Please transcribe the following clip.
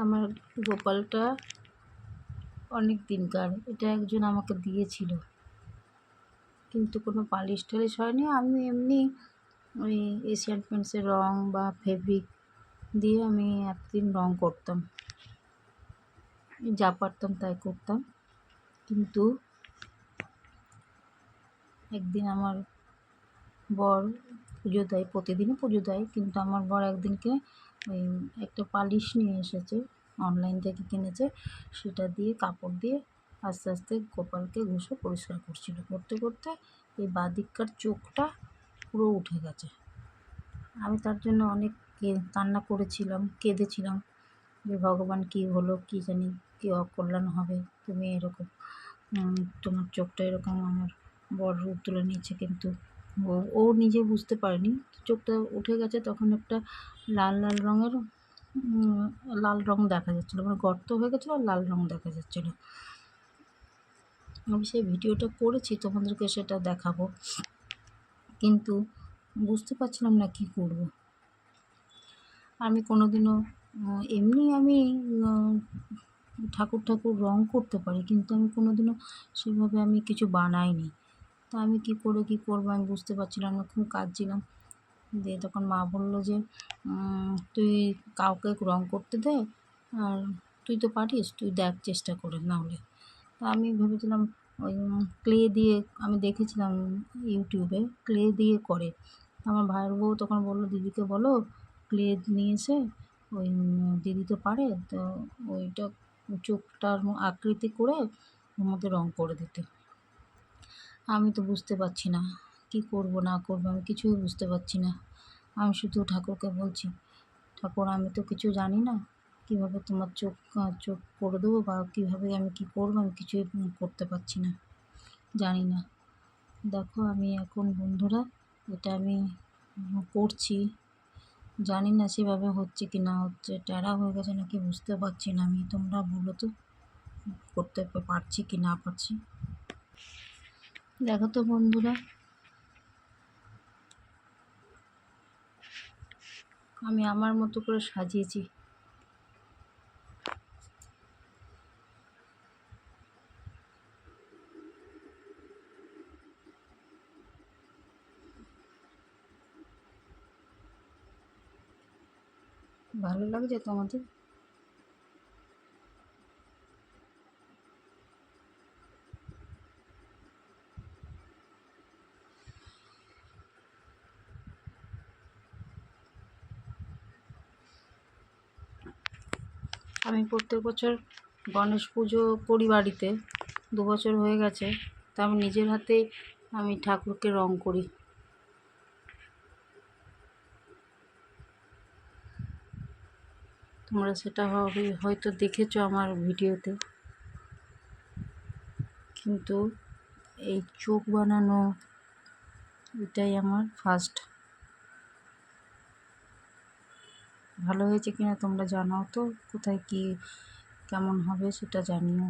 আমার গোপালটা অনেক দিনকার, এটা একজন আমাকে দিয়েছিল, কিন্তু কোনো পালিশ টালিশ হয়নি। আমি এমনি ওই এশিয়ান পেন্টসের রঙ বা ফেব্রিক দিয়ে আমি এতদিন রঙ করতাম, যা পারতাম তাই করতাম। কিন্তু একদিন আমার বর পুজো দেয়, প্রতিদিনই পুজো দেয়, কিন্তু আমার বর একদিনকে ওই একটা পালিশ নিয়ে এসেছে, অনলাইন থেকে কিনেছে, সেটা দিয়ে কাপড় দিয়ে আস্তে আস্তে গোপালকে ঘষে পরিষ্কার করছিল। করতে করতে এই বাদিককার চোখটা পুরো উঠে গেছে। আমি তার জন্য অনেক কান্না করেছিলাম, কেঁদেছিলাম যে ভগবান কী হলো কী জানি, কী অকল্যাণ হবে, তুমি এরকম তোমার চোখটা এরকম। আমার বর রূপ তুলে নিয়েছে, কিন্তু ও নিজে বুঝতে পারেনি চোখটা উঠে গেছে। তখন একটা লাল লাল রঙের লাল রঙ দেখা যাচ্ছিলো, মানে গর্ত হয়ে গেছিলো আর লাল রঙ দেখা যাচ্ছিলো। আমি সেই ভিডিওটা করেছি, তোমাদেরকে সেটা দেখাবো, কিন্তু বুঝতে পারছিলাম না কী করব। আমি কোনোদিনও এমনি আমি ঠাকুর রঙ করতে পারি, কিন্তু আমি কোনোদিনও সেভাবে আমি কিছু বানাইনি। তা আমি কী করবো আমি বুঝতে পারছিলাম না, খুব কাঁদছিলাম। দিয়ে তখন মা বলল যে তুই কাউকে রঙ করতে দে, আর তুই তো পারিস, তুই দেখ চেষ্টা করে নাহলে। তা আমি ভেবেছিলাম ওই ক্লে দিয়ে, আমি দেখেছিলাম ইউটিউবে ক্লে দিয়ে করে। আমার ভাইয়ের বউ তখন বললো দিদিকে বলো ক্লে নিয়ে এসে, ওই দিদি তো পারে, তো ওইটা চোখটার আকৃতি করে ওর মধ্যে রঙ করে দিতে। আমি তো বুঝতে পারছি না কী করব না করব, আমি কিছুই বুঝতে পারছি না। আমি শুধু ঠাকুরকে বলছি, ঠাকুর আমি তো কিছু জানি না, কীভাবে তোমার চোখ করে দেবো বা কীভাবে আমি কী করবো, আমি কিছুই করতে পারছি না, জানি না। দেখো আমি এখন বন্ধুরা এটা আমি করছি, জানি না সেভাবে হচ্ছে কি না হচ্ছে, টেরা হয়ে গেছে নাকি বুঝতে পারছি না আমি। তোমরা বলো তো করতে পারছি কি না পারছি। দেখো তো বন্ধুরা, আমি আমার মতো করে সাজিয়েছি। ভালো লাগছে তোমাদের? আমি প্রত্যেক বছর গণেশ পুজো করি বাড়িতে, 2 বছর হয়ে গেছে। তা আমি নিজের হাতেই আমি ঠাকুরকে রঙ করি। তোমরা সেটা হয়তো দেখেছো আমার ভিডিওতে, কিন্তু এই চোখ বানানো এটাই আমার ফার্স্ট। ভালো হয়েছে কিনা তোমরা জানাও তো, কোথায় কী কেমন হবে সেটা জানিও।